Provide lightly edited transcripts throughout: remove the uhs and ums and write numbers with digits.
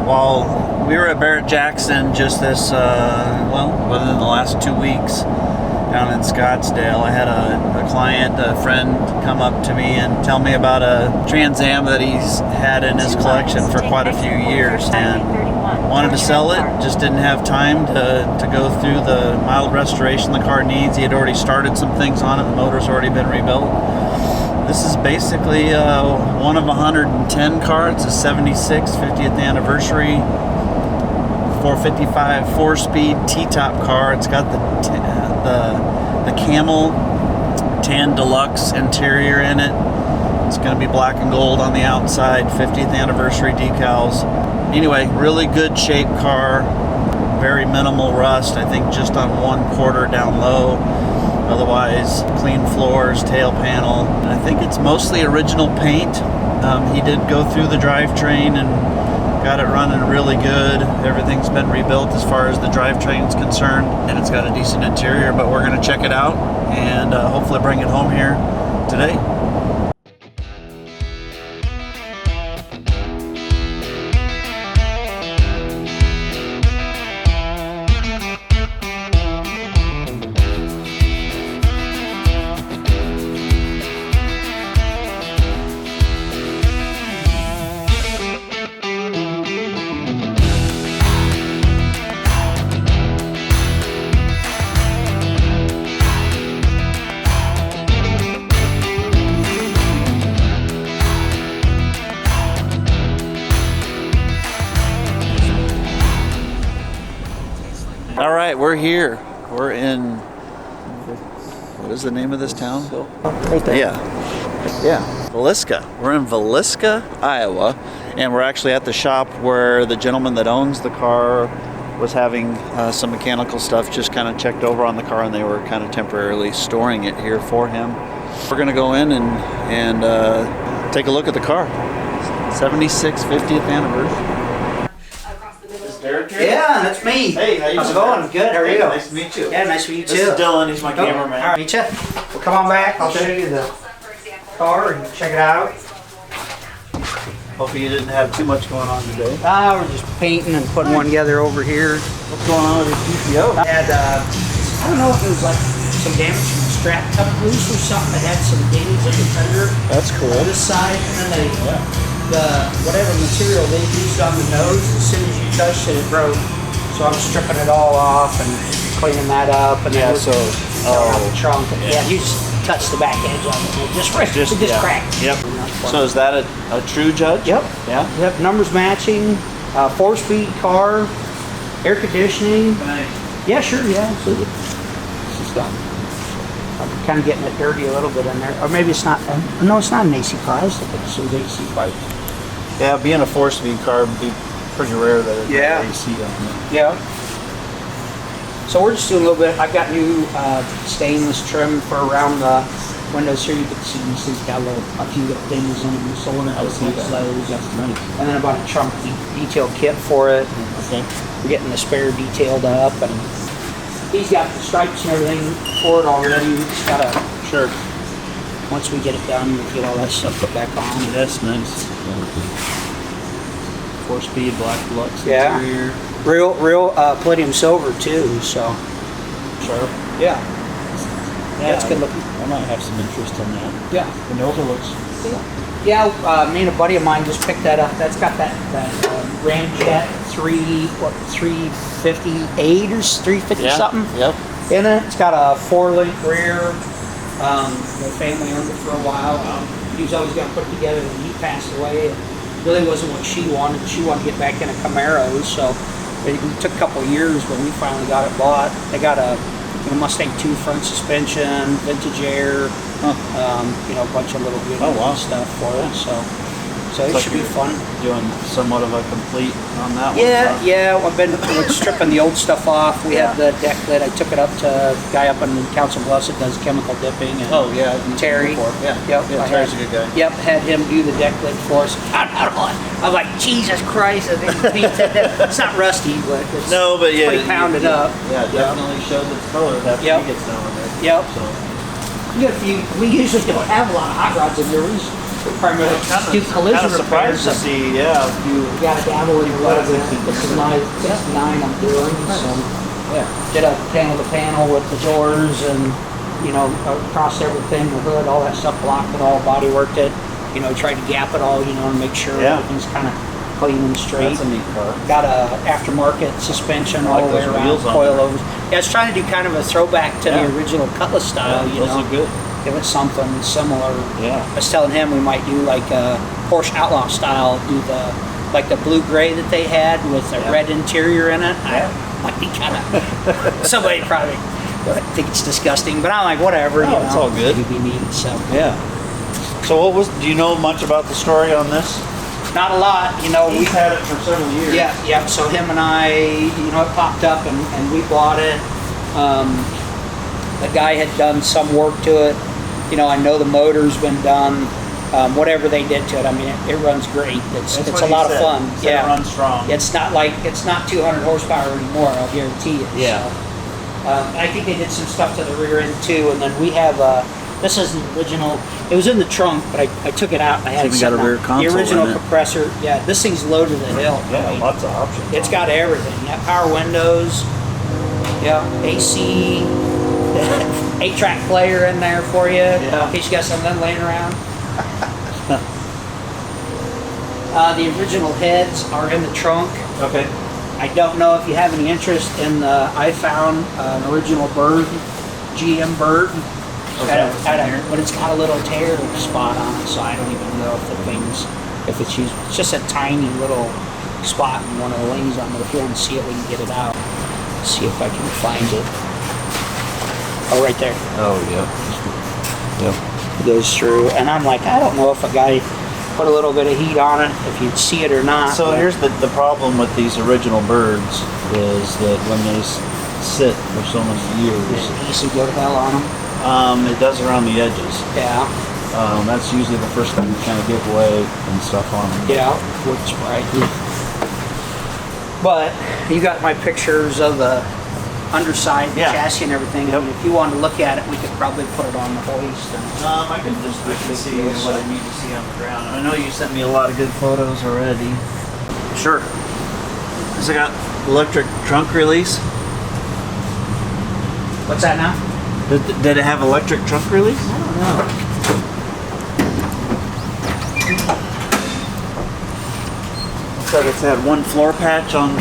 While we were at Barrett-Jackson just this, within the last 2 weeks down in Scottsdale, I had a client, a friend, come up to me and tell me about a Trans Am that he's had in his collection for quite a few years and wanted to sell it, just didn't have time to go through the mild restoration the car needs. He had already started some things on it, the motor's already been rebuilt. This is basically one of 110 cars. It's a 76 50th anniversary 455 4-speed T-top car. It's got the camel tan deluxe interior in it. It's going to be black and gold on the outside, 50th anniversary decals. Anyway, really good shape car, very minimal rust. I think just on one quarter down low. Otherwise, clean floors, tail panel. And I think it's mostly original paint. He did go through the drivetrain and got it running really good. Everything's been rebuilt as far as the drivetrain's concerned, and it's got a decent interior, but we're going to check it out and hopefully bring it home here today. All right, we're here. We're in, what is the name of this town? Right there. Yeah, Villisca. We're in Villisca, Iowa, and we're actually at the shop where the gentleman that owns the car was having some mechanical stuff just kind of checked over on the car, and they were kind of temporarily storing it here for him. We're gonna go in and take a look at the car. 76 50th anniversary. Yeah, that's me. Hey, how's it going? Good, how are you? Nice to meet you. Yeah, nice to meet you too. This is Dylan, he's my cameraman. All right, meet you. Well, come on back, I'll show you the car and check it out. Hopefully you didn't have too much going on today. We're just painting and putting one together over here. What's going on with your PPO? I had, I don't know if it was like some damage from the strap cut loose or something. I had some damage in the fender. That's cool. On this side, and then whatever material they used on the nose, as soon as you touched it, it broke. So I'm stripping it all off and cleaning that up, and yeah, then the trunk. Yeah, you just touched the back edge of it. It just ripped. It just cracked. Yep. So is that a true Judge? Yep. Yeah. Yep. Numbers matching. 4-speed car. Air conditioning. Nice. Yeah, sure. Yeah, absolutely. This is done. I'm kind of getting it dirty a little bit in there, or maybe it's not. No, it's not an AC car. I was thinking it's an AC bike. Yeah, being a 4-speed car would be pretty rare that it's AC on it. Yeah. So we're just doing a little bit. I've got new stainless trim for around the windows here. You can see these things got a few little things in them. So we're going to those. And then I bought a trunk detail kit for it. Okay. We're getting the spare detailed up, and he's got the stripes and everything for it already. We just gotta once we get it done, we'll get all that stuff put back on. That's nice. 4-speed black deluxe interior. Real palladium silver too. So sharp. Yeah, it's good looking. I might have some interest in that. Yeah, the nose looks. Yeah, me and a buddy of mine just picked that up. That's got that Ramjet 358 or 350 something. Yep. In it. It's got a 4-link rear. The family owned it for a while. He was always going to put it together, and he passed away. It really wasn't what she wanted. She wanted to get back into Camaros, so it took a couple of years, but we finally got it bought. They got a Mustang 2 front suspension, vintage air, a bunch of little good stuff for it. So it should be fun. Doing somewhat of a complete on that one. Yeah. I've been stripping the old stuff off. We have the deck lid. I took it up to a guy up in Council Bluffs that does chemical dipping. And Terry. Terry's a good guy. Yep, had him do the deck lid for us. I'm like, Jesus Christ! I think it's not rusty, but it's pretty pounded up. Yeah, definitely shows its color after he gets done with it. Yep. So we usually don't have a lot of hot rods in there. primarily do collision repairs. Surprised to see, yeah. You got to dabble in a little bit. This is my 69 I'm doing. So did a panel to panel with the doors and, you know, across everything, the hood, all that stuff, blocked it all, body worked it, you know, tried to gap it all, you know, and make sure everything's kind of clean and straight. That's a neat car. Got a aftermarket suspension all the way around, coilovers. Yeah, I was trying to do kind of a throwback to the original Cutlass style, you know. Those look good. Give it something similar. Yeah. I was telling him we might do like a Porsche Outlaw style, do the blue gray that they had with a red interior in it. Might be kind of, somebody probably think it's disgusting, but I'm like, whatever. No, it's all good. It'd be neat, so. Yeah. So do you know much about the story on this? Not a lot, you know. We've had it for several years. Yeah. So him and I, you know, it popped up and we bought it. The guy had done some work to it. You know, I know the motor's been done. Whatever they did to it, I mean, it runs great. It's a lot of fun. Yeah, it runs strong. It's not 200 horsepower anymore. I'll guarantee it. Yeah. So, I think they did some stuff to the rear end too, and then we have this is the original. It was in the trunk, but I took it out. I had It's even got a rear console. The original in it. compressor. Yeah, this thing's loaded to the hill. Yeah, lots of options. It's got everything. Yeah, power windows. Yeah, AC. 8-track player in there for you. Yeah. In case you got something laying around. The original heads are in the trunk. Okay. I don't know if you have any interest in I found an original bird, GM bird. But it's got a little tear spot on it, so I don't even know if it's used. It's just a tiny little spot in one of the wings on it. If you want to see it, we can get it out. See if I can find it. Oh, right there. Oh, yeah. Yep. It goes through, and I'm like, I don't know if a guy put a little bit of heat on it, if you'd see it or not. So here's the problem with these original birds is that when they sit for so many years, it used to go to hell on them. It does around the edges. Yeah. That's usually the first thing you kind of give away and stuff on them. Yeah, which right. But you got my pictures of the underside, the chassis and everything. Yep. I mean, if you wanted to look at it, we could probably put it on the hoist. I can see what I need to see on the ground. I know you sent me a lot of good photos already. Sure. Has it got electric trunk release? What's that now? Did it have electric trunk release? I don't know. Looks like it's had one floor patch on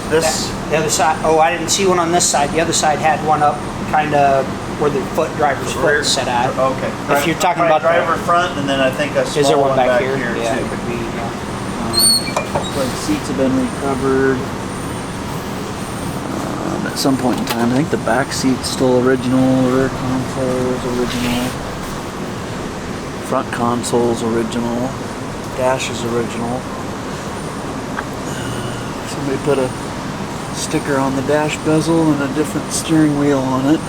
this. The other side. Oh, I didn't see one on this side. The other side had one up, kind of where the driver's foot set at. Okay. If you're talking about driver front, and then I think a small is there one back here? Yeah, Too. it could be. Like seats have been recovered. At some point in time, I think the back seat's still original. Rear console is original. Front console's original. Dash is original. Somebody put a sticker on the dash bezel and a different steering wheel on it.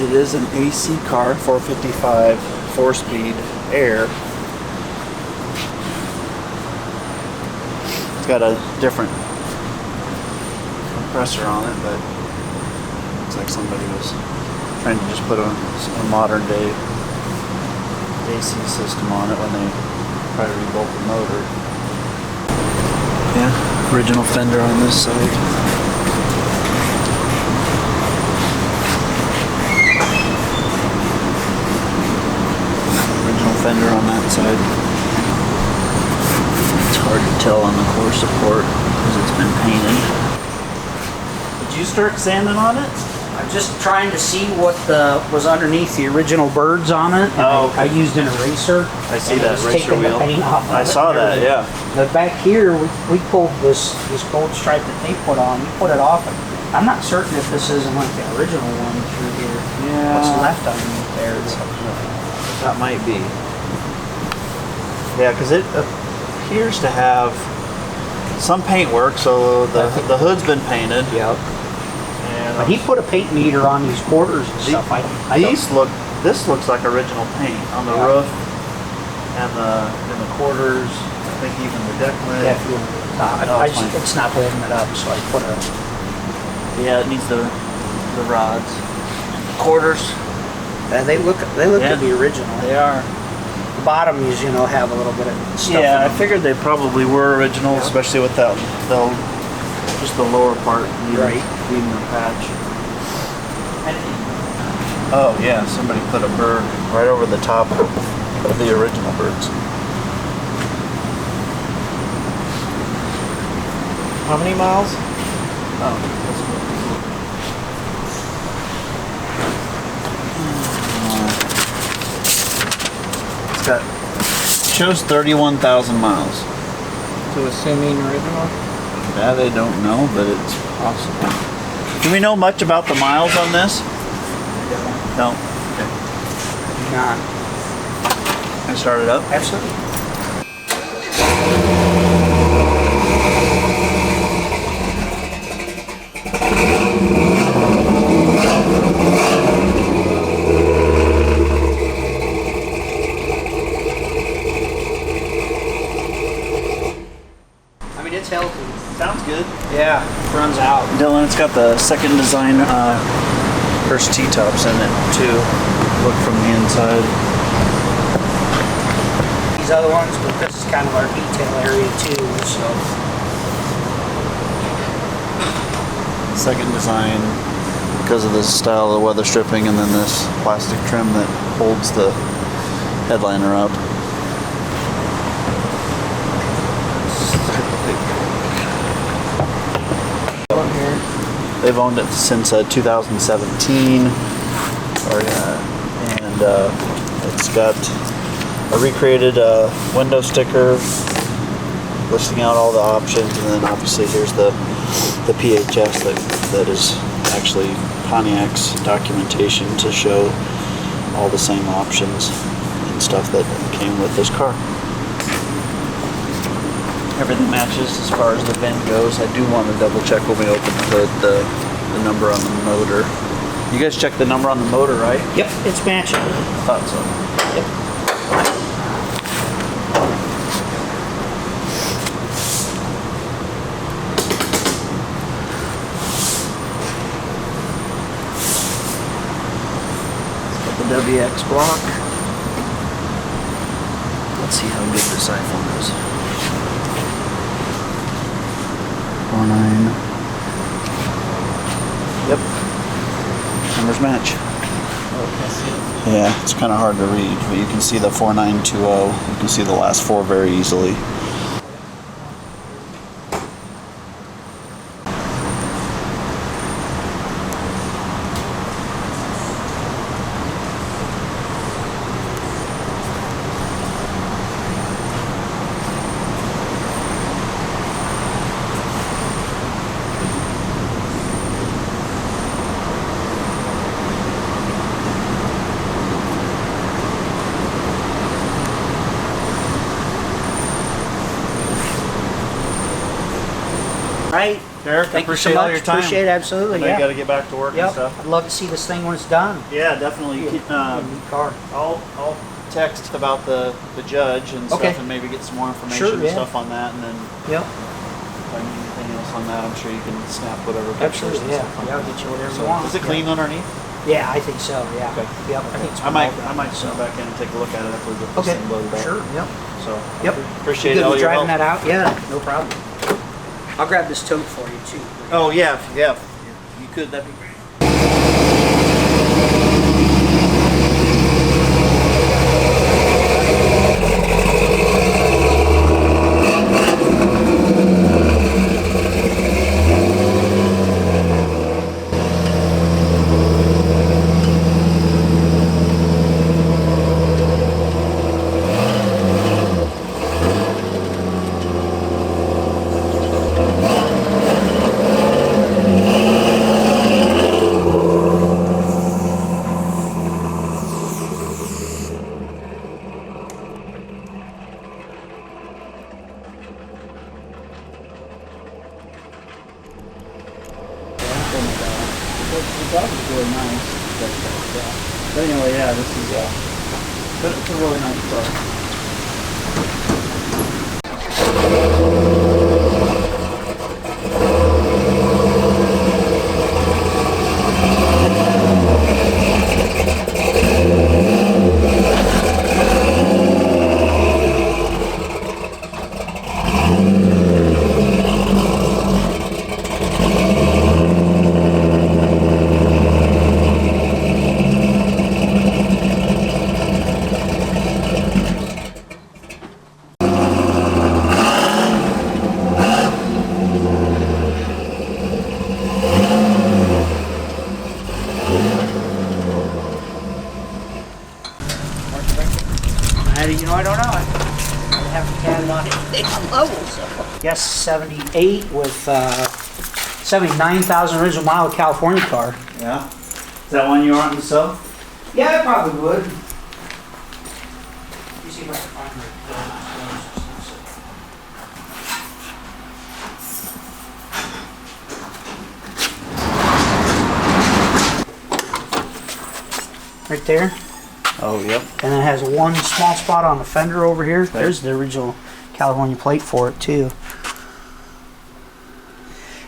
It is an AC car, 455, 4-speed air. It's got a different compressor on it, but it's like somebody was trying to just put a modern day AC system on it when they try to rebuild the motor. Yeah, original fender on this side. Original fender on that side. It's hard to tell on the core support because it's been painted. Did you start sanding on it? I'm just trying to see what was underneath the original birds on it. Oh, I used an eraser. I see that eraser wheel. I saw that, yeah. But back here, we pulled this gold stripe that they put on. We put it off. And I'm not certain if this isn't like the original one through here. Yeah. What's left underneath there? That might be. Yeah, because it appears to have some paint work, so the hood's been painted. Yep. But he put a paint meter on these quarters and stuff. This looks like original paint on the roof and the quarters. I think even the deck lid. Yeah, it's not holding it up, so I put a. Yeah, it needs the rods, quarters. They look Yeah. to be original. They are. The bottoms, have a little bit of stuff. Yeah, I in them. figured they probably were original, Yeah. especially with just the lower part Right. needing a patch. Oh yeah, somebody put a bird right over the top of the original birds. How many miles? Oh, that's good. It's got shows 31,000 miles. So assuming original? Yeah, they don't know, but it's possible. Do we know much about the miles on this? No. Okay. Not. Can I start it up? Absolutely. I mean, it's healthy. Sounds good. Yeah, runs out. Dylan, it's got the second design first T-tops in it too. Look from the inside. These other ones, but this is kind of our detail area too, so. Second design because of the style of the weather stripping and then this plastic trim that holds the headliner up. They've owned it since 2017, and it's got a recreated window sticker listing out all the options, and then obviously here's the PHS that is actually Pontiac's documentation to show all the same options and stuff that came with this car. Everything matches as far as the VIN goes. I do want to double check when we open the number on the motor. You guys checked the number on the motor, right? Yep, it's matching. Thought so. Yep. The WX block. Let's see how good this iPhone is. 49. Yep. Numbers match. Yeah, it's kind of hard to read, but you can see the 4920. You can see the last four very easily. Right. Derek, Thank you so appreciate all much. your time. Appreciate it, absolutely. I know Yeah. you got to get back to work and Yep. stuff. I'd love to see this thing when it's done. Yeah, definitely. New car. I'll text about the judge and stuff, Okay. and maybe get some more information Sure, and yeah. stuff on that, and then Yep. if I need anything else on that, I'm sure you can snap whatever pictures Absolutely. and Yeah. stuff on Yeah, I'll that. get you whatever So, you want. is it clean underneath? Yeah, I think so. Yeah. Okay. Yep. I think it's I might well done, come back in and take a look at it after we get this Okay. thing loaded up. Sure. Yep. So Yep. appreciate Good all with your driving help. that out? Yeah. No problem. I'll grab this tote for you too. Oh yeah, yeah. If you could, that'd be great. The dog is really nice. But anyway, yeah, this is but it's a really nice car. low. So. Yes, 78 with 79,000 original mile California car. Yeah. Is that one you wanting to sell? Yeah, I probably would. Let me see if I can find it. Right there. Oh, yep. And it has one small spot on the fender over here. Okay. There's the original California plate for it too.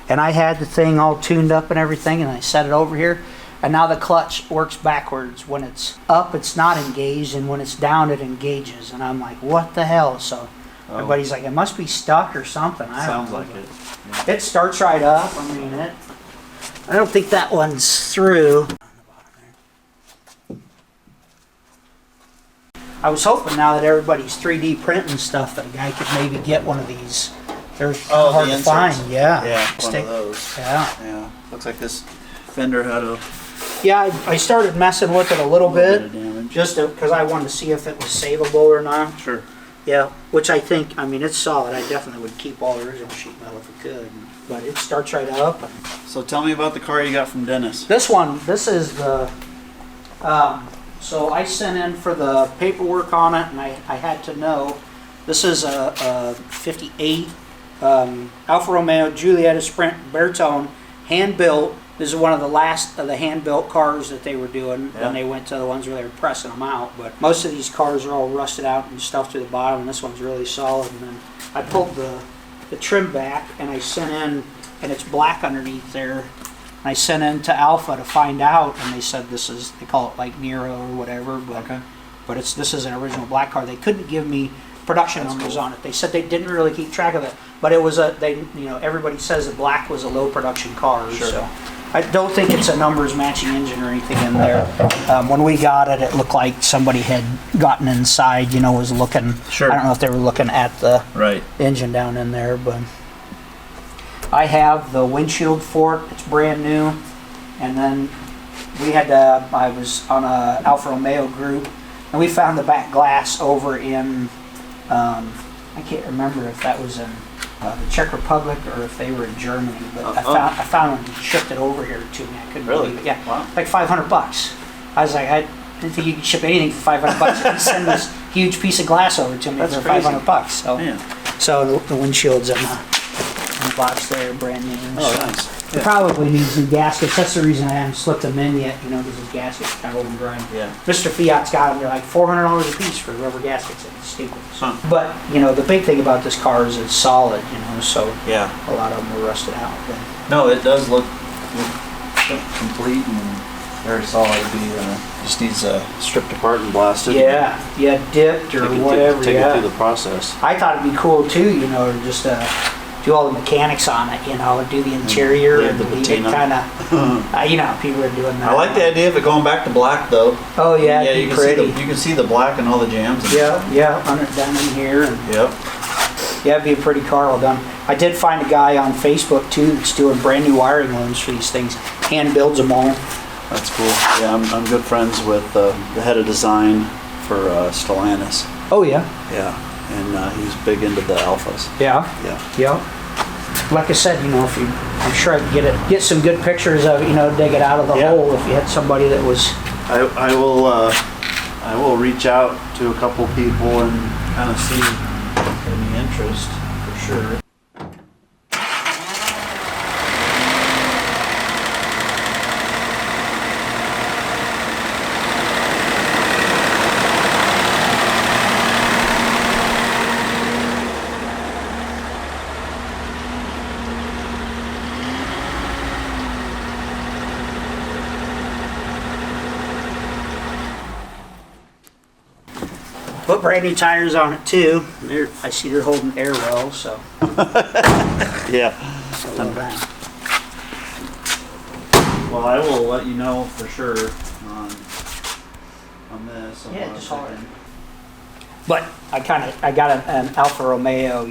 And I had the thing all tuned up and everything, and I set it over here. And now the clutch works backwards. When it's up, it's not engaged, and when it's down, it engages. And I'm like, what the hell? So everybody's like, it must be stuck or something. I don't Sounds know. like it. It starts right up. I mean, I don't think that one's through. I was hoping now that everybody's 3D printing stuff that a guy could maybe get one of these. They're hard to find. Yeah. Yeah, one of those. Yeah. Yeah. Looks like this fender had a Yeah, I started messing with it a little bit, of damage. just because I wanted to see if it was savable or not. Sure. Yeah, which I think, I mean, it's solid. I definitely would keep all the original sheet metal if I could. But it starts right up. So tell me about the car you got from Dennis. This one, this is the, so I sent in for the paperwork on it, and I had to know, this is a 58 Alfa Romeo Giulietta Sprint baritone, hand-built. This is one of the last of the hand-built cars that they were doing when they went to the ones where they were pressing them out. But most of these cars are all rusted out and stuff to the bottom, and this one's really solid. And then I pulled the trim back, and I sent in, and it's black underneath there. And I sent in to Alfa to find out, and they said this is, they call it like Nero or whatever, but this is an original black car. They couldn't give me production numbers on it. They said they didn't really keep track of it, but it was everybody says that black was a low production car. Sure. So I don't think it's a numbers matching engine or anything in there. When we got it, it looked like somebody had gotten inside, was looking. Sure. I don't know if they were looking at the engine down in there, but I have the windshield for it. It's brand new. And then we had I was on a Alfa Romeo group, and we found the back glass over in, I can't remember if that was in the Czech Republic or if they were in Germany, but I found them and shipped it over here to me. I couldn't believe it. Yeah, wow. like $500. I was like, I didn't think you could ship anything for $500. You send this huge piece of glass over to me for $500. So, so the windshield's in the box there, brand new. Oh, so nice. it probably needs new gaskets. That's the reason I haven't slipped them in yet, because his gaskets are kind of old and dry. Yeah. Mr. Fiat's got them. They're like $400 a piece for rubber gaskets. It's stupid. Huh. But, the big thing about this car is it's solid, so Yeah. a lot of them were rusted out. But No, it does look complete and very solid. Just needs stripped apart and blasted. yeah, dipped or whatever. Take it through the process. I thought it'd be cool too, just do all the mechanics on it, do the interior Leave and the leave it patina. kind of, people are doing that. I like the idea of it going back to black though. Oh yeah, Yeah, it'd you be can pretty. see you can see the black and all the jams. And stuff. Yeah, down in here. And Yep. yeah, it'd be a pretty car all done. I did find a guy on Facebook too that's doing brand new wiring looms for these things. Hand builds them all. That's cool. Yeah, I'm good friends with the head of design for Stellantis. Oh yeah. Yeah, and he's big into the Alphas. Yeah. Yeah. Like I said, I'm sure I could get some good pictures of it, dig it out of the hole if you had somebody that was. I will reach out to a couple people and kind of see any interest for sure. Put brand new tires on it too. I see they're holding air well, so. Yeah. Not bad. Well, I will let you know for sure on this. Yeah, just holler. But I got an Alfa Romeo,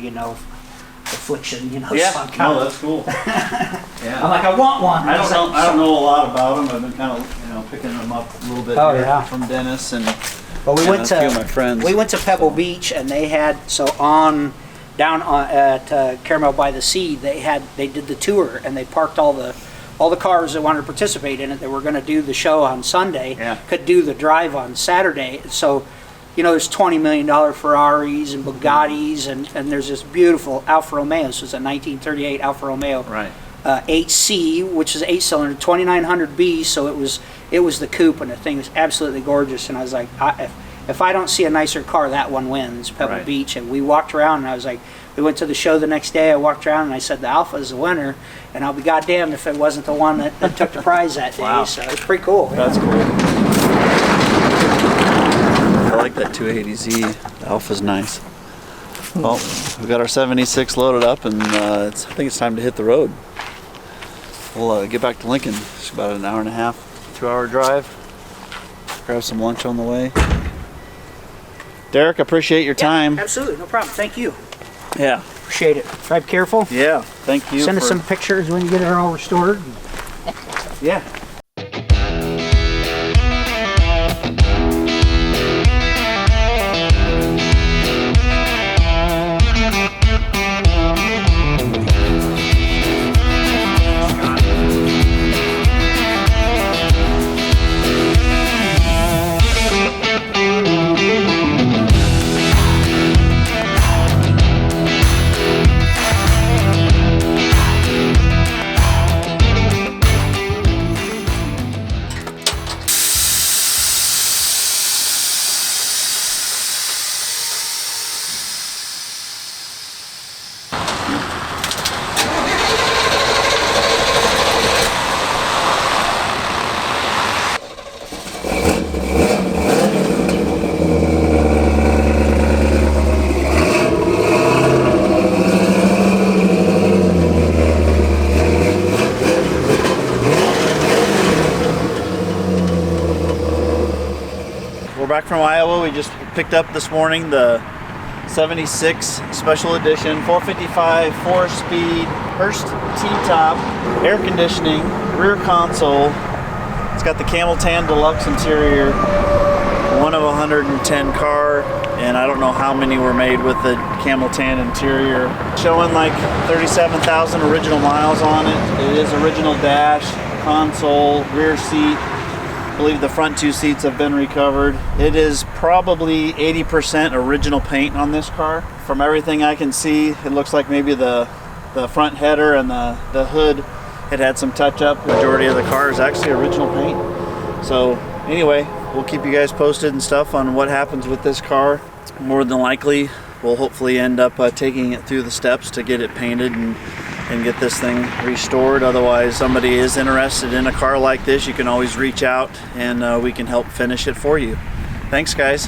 affliction, Yeah. So I'm kinda, No, that's cool. Yeah. I'm like, I want one. I don't know a lot about them. I've been kind of picking them up a little bit here from Dennis and But we and went a few of my friends. We went to Pebble Beach, and they had on down at Caramel by the Sea. They did the tour, and they parked all the cars that wanted to participate in it that were going to do the show on Sunday. Yeah. Could do the drive on Saturday. So, there's $20 million Ferraris and Bugattis, and there's this beautiful Alfa Romeo. So it's a 1938 Alfa Romeo. Right. 8C, which is 8-cylinder, 2900B. So it was the coupe, and the thing was absolutely gorgeous. And I was like, if I don't see a nicer car, that one wins. Pebble Right. Beach. And we walked around, and I was like, we went to the show the next day. I walked around, and I said the Alfa is the winner. And I'll be goddamned if it wasn't the one that took the prize that day. Wow. So it's pretty cool. That's cool. I like that 280Z. The Alpha's nice. Well, we've got our 76 loaded up, and I think it's time to hit the road. We'll get back to Lincoln. It's about an hour and a half, 2-hour drive. Grab some lunch on the way. Derek, appreciate your time. Absolutely, no problem. Thank you. Yeah. Appreciate it. Drive careful. Yeah. Thank you. Send us some pictures when you get it all restored. Yeah. We're back from Iowa. We just picked up this morning the 76 Special Edition 455 4-speed Hurst T-top, air conditioning, rear console. It's got the Camel Tan Deluxe interior, one of 110 car, and I don't know how many were made with the Camel Tan interior. Showing like 37,000 original miles on it. It is original dash, console, rear seat. I believe the front 2 seats have been recovered. It is probably 80% original paint on this car. From everything I can see, it looks like maybe the front header and the hood had some touch up. The majority of the car is actually original paint. So anyway, we'll keep you guys posted and stuff on what happens with this car. More than likely, we'll hopefully end up taking it through the steps to get it painted and get this thing restored. Otherwise, somebody is interested in a car like this, you can always reach out and we can help finish it for you. Thanks, guys.